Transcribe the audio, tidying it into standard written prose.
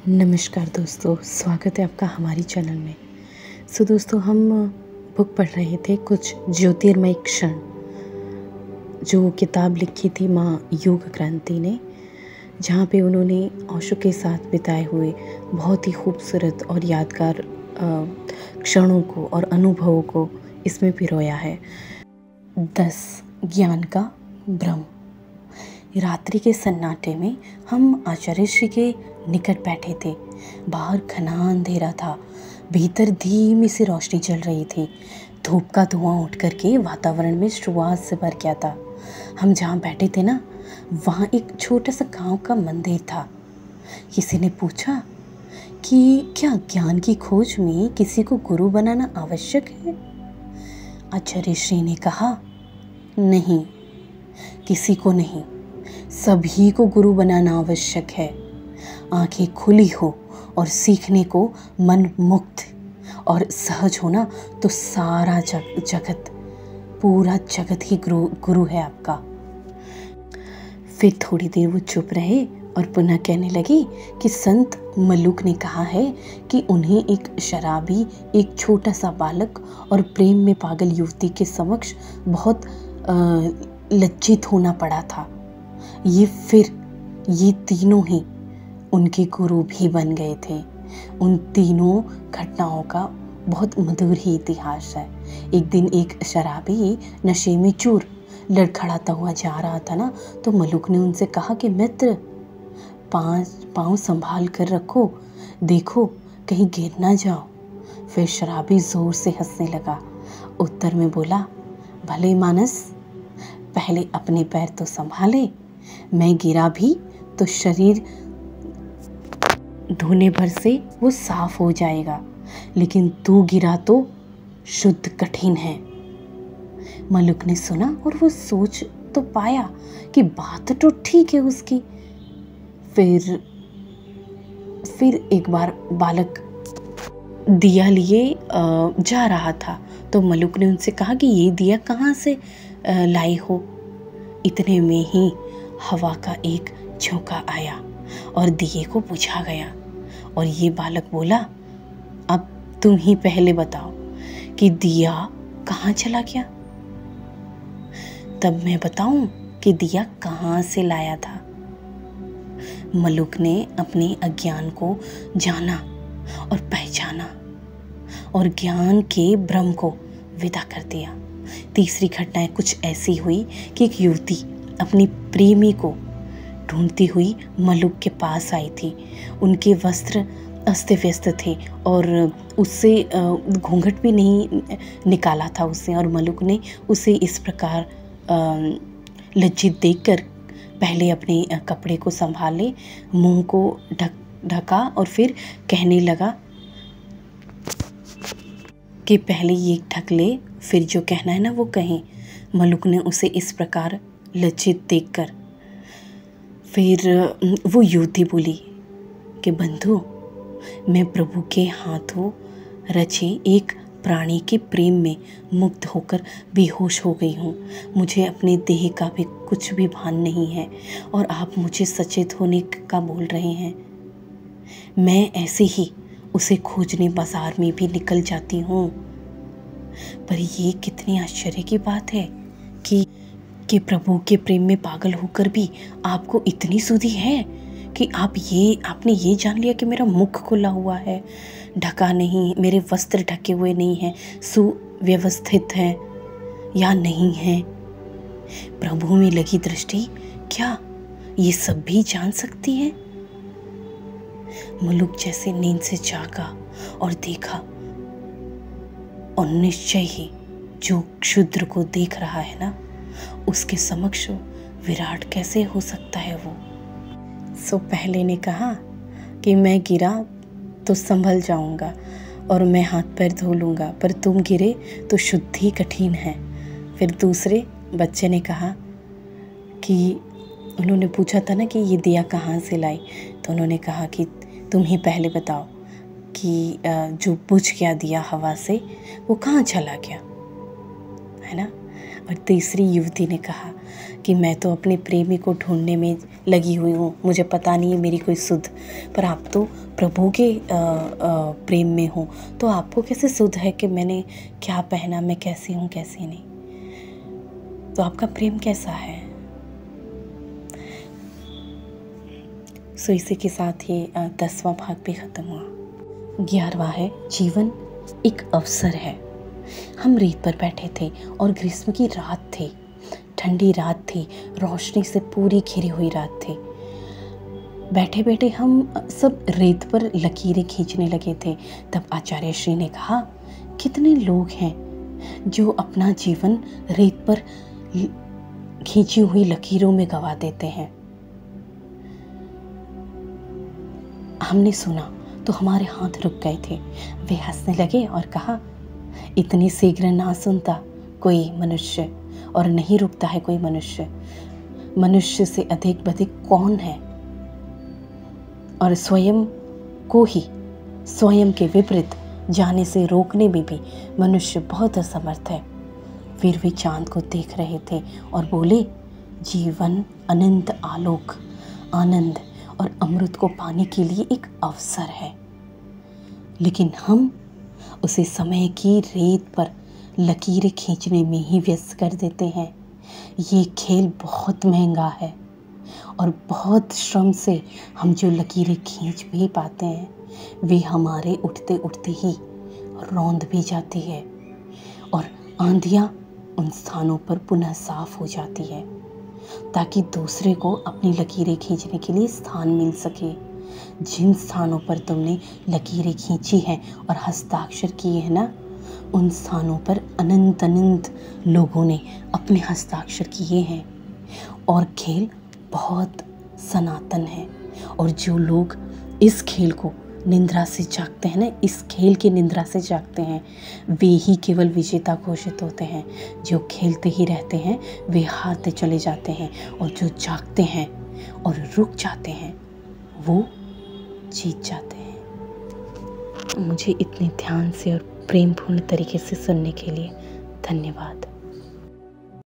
नमस्कार दोस्तों, स्वागत है आपका हमारी चैनल में। दोस्तों, हम बुक पढ़ रहे थे कुछ ज्योतिर्मय क्षण, जो किताब लिखी थी माँ योग क्रांति ने, जहाँ पे उन्होंने ओशो के साथ बिताए हुए बहुत ही खूबसूरत और यादगार क्षणों को और अनुभवों को इसमें पिरोया है। 10 ज्ञान का भ्रम। रात्रि के सन्नाटे में हम आचार्य श्री के निकट बैठे थे। बाहर घना अंधेरा था, भीतर धीमी सी रोशनी चल रही थी। धूप का धुआं उठ करके वातावरण में सुवास से भर गया था। हम जहाँ बैठे थे ना, वहाँ एक छोटा सा गांव का मंदिर था। किसी ने पूछा कि क्या ज्ञान की खोज में किसी को गुरु बनाना आवश्यक है? आचार्य श्री ने कहा, नहीं, किसी को नहीं, सभी को गुरु बनाना आवश्यक है। आंखें खुली हो और सीखने को मन मुक्त और सहज होना तो सारा जगत, पूरा जगत ही गुरु है आपका। फिर थोड़ी देर वो चुप रहे और पुनः कहने लगे कि संत मल्लुक ने कहा है कि उन्हें एक शराबी, एक छोटा सा बालक और प्रेम में पागल युवती के समक्ष बहुत लज्जित होना पड़ा था। ये तीनों ही उनके गुरु भी बन गए थे। उन तीनों घटनाओं का बहुत मधुर ही इतिहास है। एक दिन एक शराबी नशे में चूर लड़खड़ाता हुआ जा रहा था ना, तो मल्लुक ने उनसे कहा कि मित्र, पाँव संभाल कर रखो, देखो कहीं गिर ना जाओ। फिर शराबी जोर से हंसने लगा। उत्तर में बोला, भले मानस, पहले अपने पैर तो संभाले, मैं गिरा भी तो शरीर धोने भर से वो साफ हो जाएगा, लेकिन तू गिरा तो शुद्ध कठिन है। मल्लुक ने सुना और वो सोच तो पाया कि बात तो ठीक है उसकी। फिर एक बार बालक दिया लिए जा रहा था, तो मल्लुक ने उनसे कहा कि ये दिया कहाँ से लाई हो? इतने में ही हवा का एक झोंका आया और दिए को बुझा गया। और ये बालक बोला, अब तुम ही पहले बताओ कि दिया कहाँ चला गया, तब मैं बताऊं कि दिया कहाँ से लाया था। मल्लुक ने अपने अज्ञान को जाना और पहचाना और ज्ञान के भ्रम को विदा कर दिया। तीसरी घटना कुछ ऐसी हुई कि एक युवती अपनी प्रेमी को ढूंढती हुई मल्लुक के पास आई थी। उनके वस्त्र अस्त व्यस्त थे और उससे घूंघट भी नहीं निकाला था उसने, और मल्लुक ने उसे इस प्रकार लज्जित देखकर पहले अपने कपड़े को संभाले, मुंह को ढका और फिर कहने लगा कि पहले ये ढक ले, फिर जो कहना है ना वो कहें। मल्लुक ने उसे इस प्रकार लज्जित देखकर फिर वो युवती बोली कि बंधु, मैं प्रभु के हाथों रचे एक प्राणी के प्रेम में मुग्ध होकर बेहोश हो गई हूँ। मुझे अपने देह का भी कुछ भी भान नहीं है और आप मुझे सचेत होने का बोल रहे हैं। मैं ऐसे ही उसे खोजने बाजार में भी निकल जाती हूँ। पर ये कितनी आश्चर्य की बात है कि प्रभु के प्रेम में पागल होकर भी आपको इतनी सुधि है कि आपने ये जान लिया कि मेरा मुख खुला हुआ है, ढका नहीं, मेरे वस्त्र ढके हुए नहीं हैं, सुव्यवस्थित हैं या नहीं हैं। प्रभु में लगी दृष्टि क्या ये सब भी जान सकती है? मल्लुक जैसे नींद से जागा और देखा, और निश्चय ही जो क्षुद्र को देख रहा है ना, उसके समक्ष विराट कैसे हो सकता है वो। पहले ने कहा कि मैं गिरा तो संभल जाऊंगा और मैं हाथ पैर धो लूँगा, पर तुम गिरे तो शुद्धि कठिन है। फिर दूसरे बच्चे ने कहा कि उन्होंने पूछा था ना कि ये दिया कहाँ से लाई, तो उन्होंने कहा कि तुम ही पहले बताओ कि जो बुझ गया दिया हवा से वो कहाँ चला गया, है ना। और तीसरी युवती ने कहा कि मैं तो अपने प्रेमी को ढूंढने में लगी हुई हूँ, मुझे पता नहीं है मेरी कोई सुध। पर आप तो प्रभु के प्रेम में हो, तो आपको कैसे सुध है कि मैंने क्या पहना, मैं कैसी हूँ कैसी नहीं। तो आपका प्रेम कैसा है? सो इसी के साथ ही 10वां भाग भी ख़त्म हुआ। 11वां है, जीवन एक अवसर है। हम रेत पर बैठे थे और ग्रीष्म की रात थी, ठंडी रात थी, रोशनी से पूरी घिरी हुई रात थी। बैठे बैठे हम सब रेत पर लकीरें खींचने लगे थे। तब आचार्य श्री ने कहा, कितने लोग हैं जो अपना जीवन रेत पर खींची हुई लकीरों में गवा देते हैं। हमने सुना तो हमारे हाथ रुक गए थे। वे हंसने लगे और कहा, इतनी शीघ्र ना सुनता कोई मनुष्य और नहीं रुकता है कोई मनुष्य। मनुष्य से अधिक कौन है? और स्वयं को ही स्वयं के विपरीत जाने से रोकने में भी मनुष्य बहुत असमर्थ है। फिर वे चांद को देख रहे थे और बोले, जीवन अनंत आलोक, आनंद और अमृत को पाने के लिए एक अवसर है, लेकिन हम उसे समय की रेत पर लकीरें खींचने में ही व्यस्त कर देते हैं। ये खेल बहुत महंगा है और बहुत श्रम से हम जो लकीरें खींच भी पाते हैं, वे हमारे उठते उठते ही रौंद भी जाती है और आंधियाँ उन स्थानों पर पुनः साफ हो जाती है, ताकि दूसरे को अपनी लकीरें खींचने के लिए स्थान मिल सके। जिन स्थानों पर तुमने लकीरें खींची हैं और हस्ताक्षर किए हैं ना, उन स्थानों पर अनंत लोगों ने अपने हस्ताक्षर किए हैं। और खेल बहुत सनातन है, और जो लोग इस खेल को निंद्रा से जागते हैं ना, इस खेल की निंद्रा से जागते हैं, वे ही केवल विजेता घोषित होते हैं। जो खेलते ही रहते हैं वे हारते चले जाते हैं, और जो जागते हैं और रुक जाते हैं वो जीत जाते हैं। मुझे इतने ध्यान से और प्रेमपूर्ण तरीके से सुनने के लिए धन्यवाद।